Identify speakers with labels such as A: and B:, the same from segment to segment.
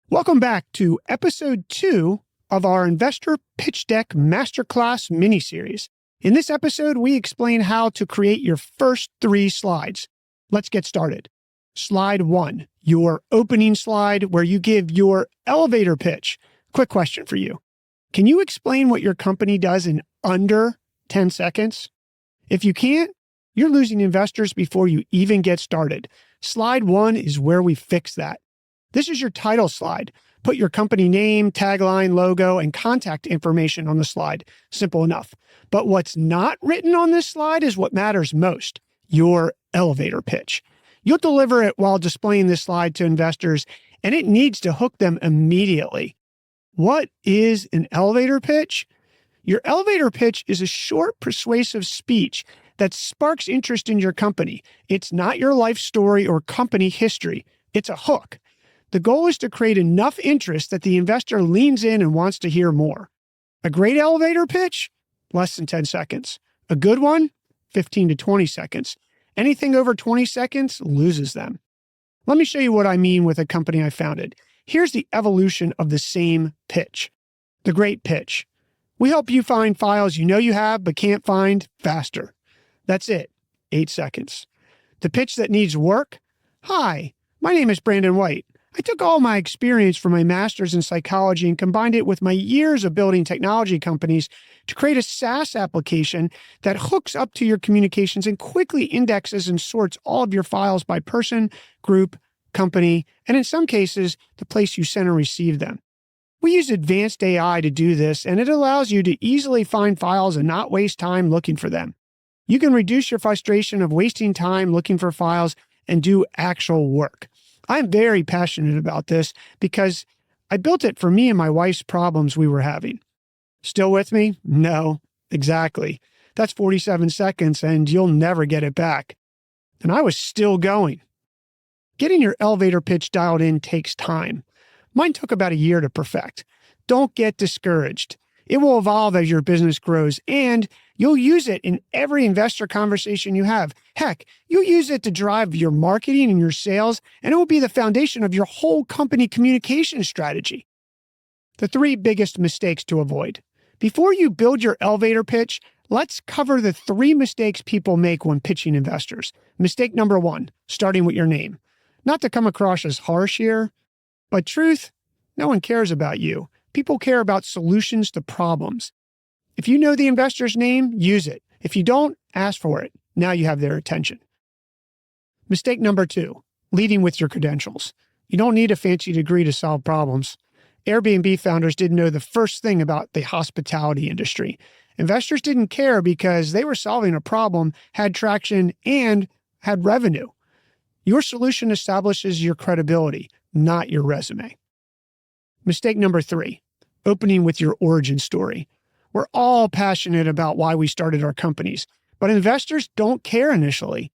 A: Welcome back to episode 2 of our Investor Pitch Deck Masterclass Mini-series. In this episode, we explain how to create your first 3 slides. Let's get started. Slide 1, your opening slide where you give your elevator pitch. Quick question for you. Can you explain what your company does in under 10 seconds? If you can't, you're losing investors before you even get started. Slide 1 is where we fix that. This is your title slide. Put your company name, tagline, logo, and contact information on the slide. Simple enough. But what's not written on this slide is what matters most, your elevator pitch. You'll deliver it while displaying this slide to investors, and it needs to hook them immediately. What is an elevator pitch? Your elevator pitch is a short, persuasive speech that sparks interest in your company. It's not your life story or company history. It's a hook. The goal is to create enough interest that the investor leans in and wants to hear more. A great elevator pitch? Less than 10 seconds. A good one? 15 to 20 seconds. Anything over 20 seconds loses them. Let me show you what I mean with a company I founded. Here's the evolution of the same pitch. The great pitch. We help you find files you know you have but can't find faster. That's it. 8 seconds. The pitch that needs work? Hi, my name is Brandon White. I took all my experience from my master's in psychology and combined it with my years of building technology companies to create a SaaS application that hooks up to your communications and quickly indexes and sorts all of your files by person, group, company, and in some cases, the place you send and receive them. We use advanced AI to do this, and it allows you to easily find files and not waste time looking for them. You can reduce your frustration of wasting time looking for files and do actual work. I'm very passionate about this because I built it for me and my wife's problems we were having. Still with me? No, exactly. That's 47 seconds and you'll never get it back. And I was still going. Getting your elevator pitch dialed in takes time. Mine took about a year to perfect. Don't get discouraged. It will evolve as your business grows, and you'll use it in every investor conversation you have. Heck, you'll use it to drive your marketing and your sales, and it will be the foundation of your whole company communication strategy. The 3 biggest mistakes to avoid. Before you build your elevator pitch, let's cover the 3 mistakes people make when pitching investors. Mistake number 1, starting with your name. Not to come across as harsh here, but truth, no one cares about you. People care about solutions to problems. If you know the investor's name, use it. If you don't, ask for it. Now you have their attention. Mistake number 2, leading with your credentials. You don't need a fancy degree to solve problems. Airbnb founders didn't know the first thing about the hospitality industry. Investors didn't care because they were solving a problem, had traction, and had revenue. Your solution establishes your credibility, not your resume. Mistake number 3, opening with your origin story. We're all passionate about why we started our companies, but investors don't care initially.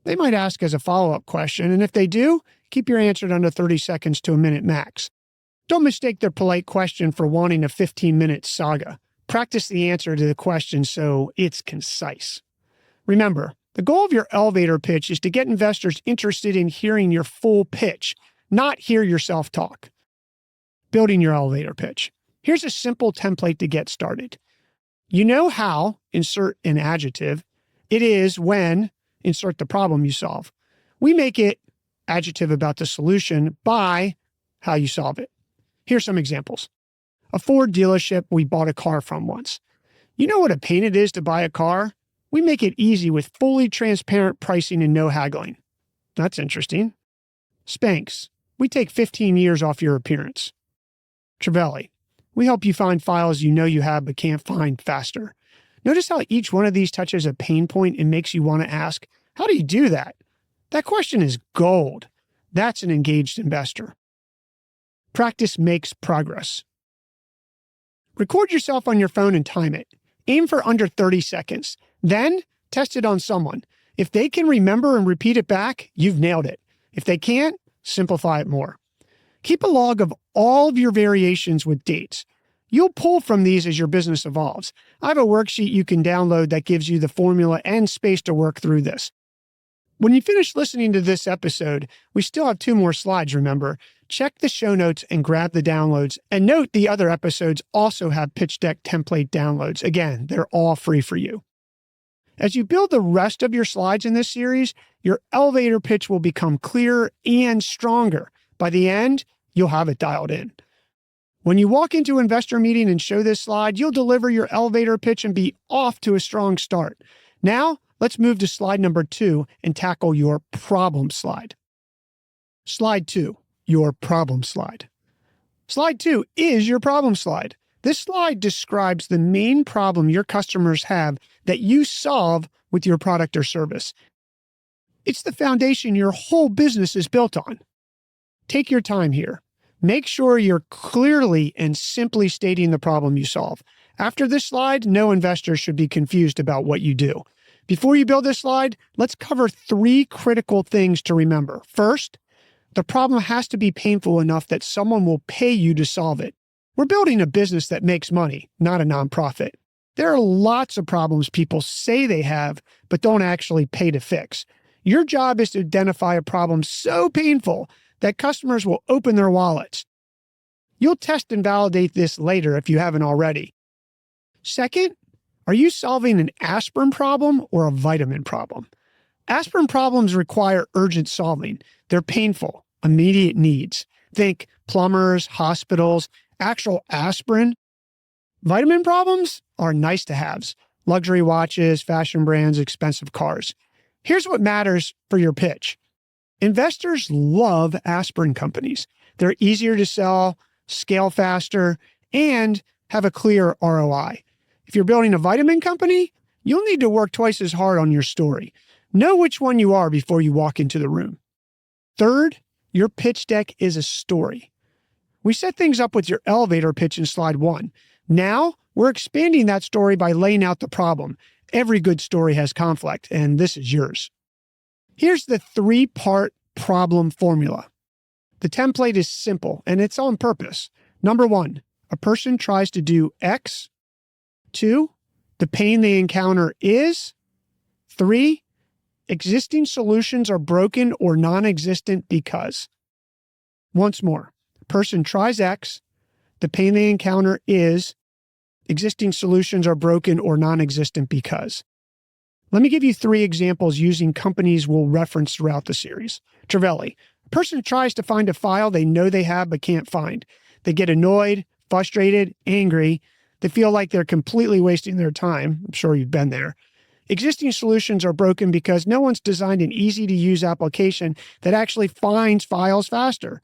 A: They might ask as a follow-up question, and if they do, keep your answer under 30 seconds to a minute max. Don't mistake their polite question for wanting a 15-minute saga. Practice the answer to the question so it's concise. Remember, the goal of your elevator pitch is to get investors interested in hearing your full pitch, not hear yourself talk. Building your elevator pitch. Here's a simple template to get started. You know how, insert an adjective, it is when, insert the problem you solve. We make it adjective about the solution by how you solve it. Here's some examples. A Ford dealership we bought a car from once. You know what a pain it is to buy a car? We make it easy with fully transparent pricing and no haggling. That's interesting. Spanx. We take 15 years off your appearance. Trevally. We help you find files you know you have but can't find faster. Notice how each one of these touches a pain point and makes you want to ask, how do you do that? That question is gold. That's an engaged investor. Practice makes progress. Record yourself on your phone and time it. Aim for under 30 seconds. Then test it on someone. If they can remember and repeat it back, you've nailed it. If they can't, simplify it more. Keep a log of all of your variations with dates. You'll pull from these as your business evolves. I have a worksheet you can download that gives you the formula and space to work through this. When you finish listening to this episode, we still have 2 more slides, remember. check the show notes and grab the downloads. And note the other episodes also have pitch deck template downloads. Again, they're all free for you. As you build the rest of your slides in this series, your elevator pitch will become clearer and stronger. By the end, you'll have it dialed in. When you walk into an investor meeting and show this slide, you'll deliver your elevator pitch and be off to a strong start. Now, let's move to slide number 2 and tackle your problem slide. Slide 2, your problem slide. Slide 2 is your problem slide. This slide describes the main problem your customers have that you solve with your product or service. It's the foundation your whole business is built on. Take your time here. Make sure you're clearly and simply stating the problem you solve. After this slide, no investor should be confused about what you do. Before you build this slide, let's cover 3 critical things to remember. First, the problem has to be painful enough that someone will pay you to solve it. We're building a business that makes money, not a nonprofit. There are lots of problems people say they have, but don't actually pay to fix. Your job is to identify a problem so painful that customers will open their wallets. You'll test and validate this later if you haven't already. Second, are you solving an aspirin problem or a vitamin problem? Aspirin problems require urgent solving. They're painful, immediate needs. Think plumbers, hospitals, actual aspirin. Vitamin problems are nice to haves. Luxury watches, fashion brands, expensive cars. Here's what matters for your pitch. Investors love aspirin companies. They're easier to sell, scale faster, and have a clear ROI. If you're building a vitamin company, you'll need to work twice as hard on your story. Know which one you are before you walk into the room. Third, your pitch deck is a story. We set things up with your elevator pitch in slide 1. Now, we're expanding that story by laying out the problem. Every good story has conflict, and this is yours. Here's the 3-part problem formula. The template is simple, and it's on purpose. Number 1, a person tries to do X. 2, the pain they encounter is. 3, existing solutions are broken or non-existent because. Once more, a person tries X, the pain they encounter is. Existing solutions are broken or non-existent because. Let me give you 3 examples using companies we'll reference throughout the series. Travelli. A person tries to find a file they know they have but can't find. They get annoyed, frustrated, angry. They feel like they're completely wasting their time. I'm sure you've been there. Existing solutions are broken because no one's designed an easy-to-use application that actually finds files faster.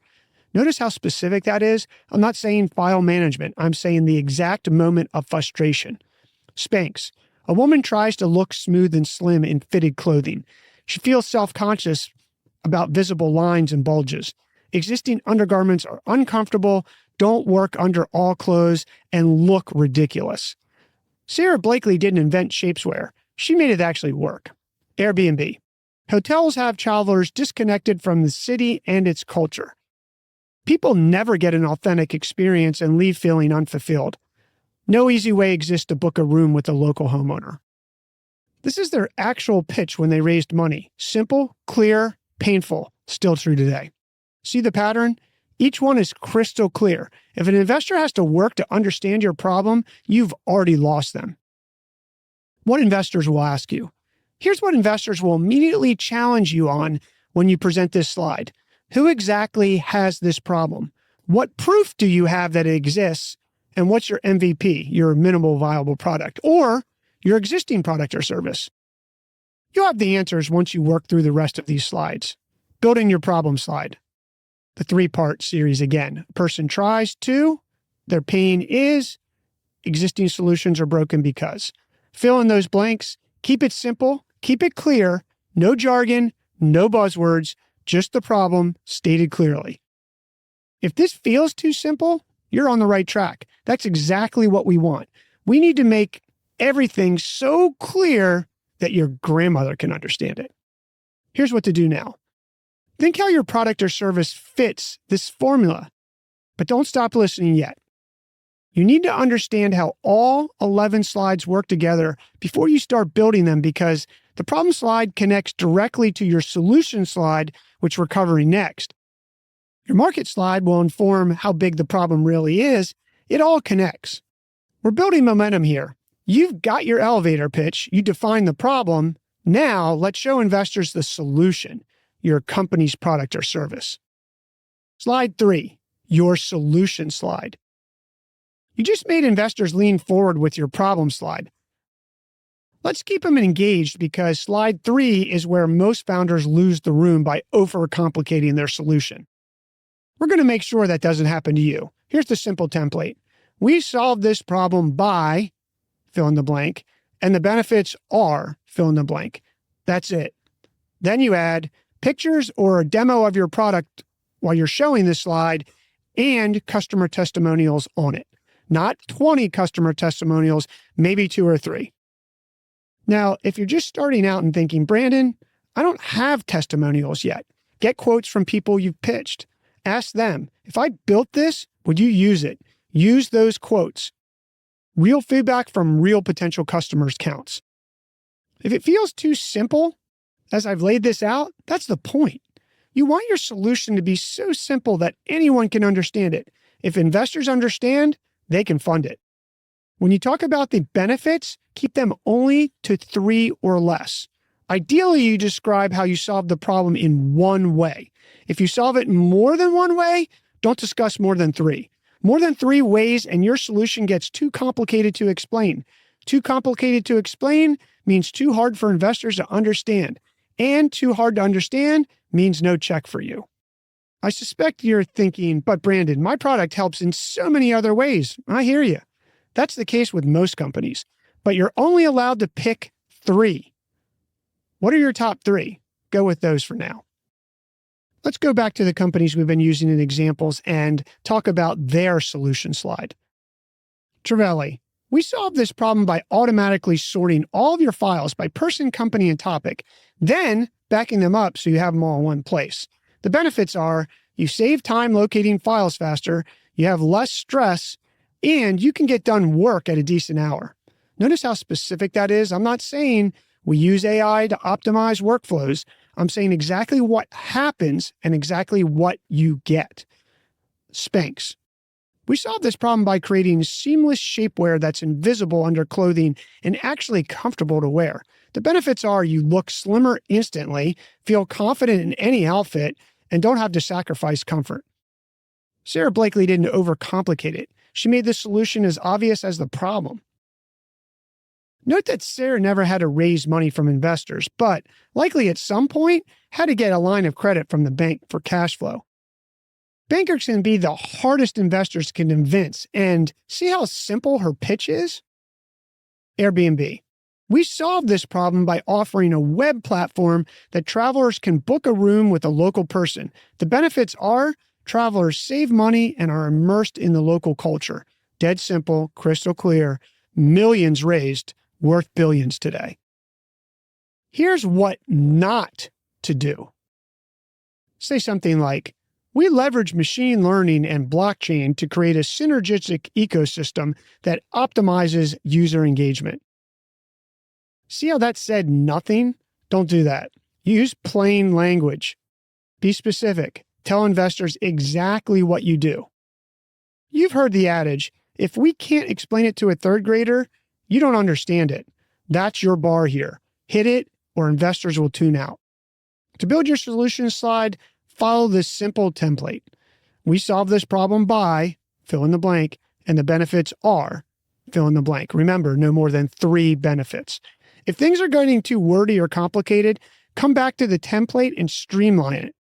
A: Notice how specific that is? I'm not saying file management. I'm saying the exact moment of frustration. Spanx. A woman tries to look smooth and slim in fitted clothing. She feels self-conscious about visible lines and bulges. Existing undergarments are uncomfortable, don't work under all clothes, and look ridiculous. Sarah Blakely didn't invent shapewear. She made it actually work. Airbnb. Hotels have travelers disconnected from the city and its culture. People never get an authentic experience and leave feeling unfulfilled. No easy way exists to book a room with a local homeowner. This is their actual pitch when they raised money. Simple, clear, painful, still true today. See the pattern? Each one is crystal clear. If an investor has to work to understand your problem, you've already lost them. What investors will ask you? Here's what investors will immediately challenge you on when you present this slide. Who exactly has this problem? What proof do you have that it exists? And what's your MVP, your minimal viable product, or your existing product or service? You'll have the answers once you work through the rest of these slides. Building your problem slide. The 3-part series again. A person tries to, their pain is, existing solutions are broken because. Fill in those blanks. Keep it simple. Keep it clear. No jargon, no buzzwords, just the problem stated clearly. If this feels too simple, you're on the right track. That's exactly what we want. We need to make everything so clear that your grandmother can understand it. Here's what to do now. Think how your product or service fits this formula, but don't stop listening yet. You need to understand how all 11 slides work together before you start building them, because the problem slide connects directly to your solution slide, which we're covering next. Your market slide will inform how big the problem really is. It all connects. We're building momentum here. You've got your elevator pitch. You define the problem. Now let's show investors the solution, your company's product or service. Slide 3, your solution slide. You just made investors lean forward with your problem slide. Let's keep them engaged because slide 3 is where most founders lose the room by overcomplicating their solution. We're going to make sure that doesn't happen to you. Here's the simple template. We solved this problem by fill in the blank, and the benefits are fill in the blank. That's it. Then you add pictures or a demo of your product while you're showing this slide and customer testimonials on it. Not 20 customer testimonials, maybe 2 or 3. Now, if you're just starting out and thinking, Brandon, I don't have testimonials yet. Get quotes from people you've pitched. Ask them, if I built this, would you use it? Use those quotes. Real feedback from real potential customers counts. If it feels too simple, as I've laid this out, that's the point. You want your solution to be so simple that anyone can understand it. If investors understand, they can fund it. When you talk about the benefits, keep them only to 3 or less. Ideally, you describe how you solve the problem in one way. If you solve it more than one way, don't discuss more than 3. More than 3 ways and your solution gets too complicated to explain. Too complicated to explain means too hard for investors to understand. And too hard to understand means no check for you. I suspect you're thinking, but Brandon, my product helps in so many other ways. I hear you. That's the case with most companies, but you're only allowed to pick 3. What are your top 3? Go with those for now. Let's go back to the companies we've been using in examples and talk about their solution slide. Trevally, we solved this problem by automatically sorting all of your files by person, company, and topic, then backing them up so you have them all in one place. The benefits are you save time locating files faster, you have less stress, and you can get done work at a decent hour. Notice how specific that is. I'm not saying we use AI to optimize workflows. I'm saying exactly what happens and exactly what you get. Spanx. We solved this problem by creating seamless shapewear that's invisible under clothing and actually comfortable to wear. The benefits are you look slimmer instantly, feel confident in any outfit, and don't have to sacrifice comfort. Sarah Blakely didn't overcomplicate it. She made the solution as obvious as the problem. Note that Sarah never had to raise money from investors, but likely at some point had to get a line of credit from the bank for cash flow. Bankers can be the hardest investors can convince, and see how simple her pitch is? Airbnb. We solved this problem by offering a web platform that travelers can book a room with a local person. The benefits are travelers save money and are immersed in the local culture. Dead simple, crystal clear, millions raised, worth billions today. Here's what not to do. Say something like, we leverage machine learning and blockchain to create a synergistic ecosystem that optimizes user engagement. See how that said nothing? Don't do that. Use plain language. Be specific. Tell investors exactly what you do. You've heard the adage, if we can't explain it to a 3rd grader, you don't understand it. That's your bar here. Hit it or investors will tune out. To build your solution slide, follow this simple template. We solve this problem by fill in the blank, and the benefits are fill in the blank. Remember, no more than 3 benefits. If things are getting too wordy or complicated, come back to the template and streamline it.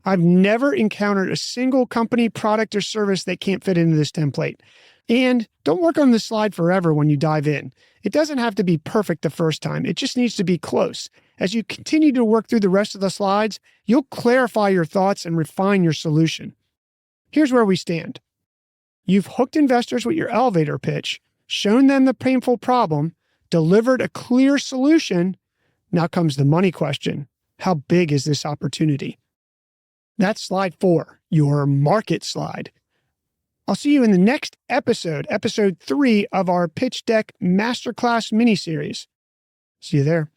A: I've never encountered a single company, product, or service that can't fit into this template. And don't work on the slide forever when you dive in. It doesn't have to be perfect the first time. It just needs to be close. As you continue to work through the rest of the slides, you'll clarify your thoughts and refine your solution. Here's where we stand. You've hooked investors with your elevator pitch, shown them the painful problem, delivered a clear solution. Now comes the money question. How big is this opportunity? That's slide 4, your market slide. I'll see you in the next episode, episode 3 of our Pitch Deck Masterclass Mini-series. See you there.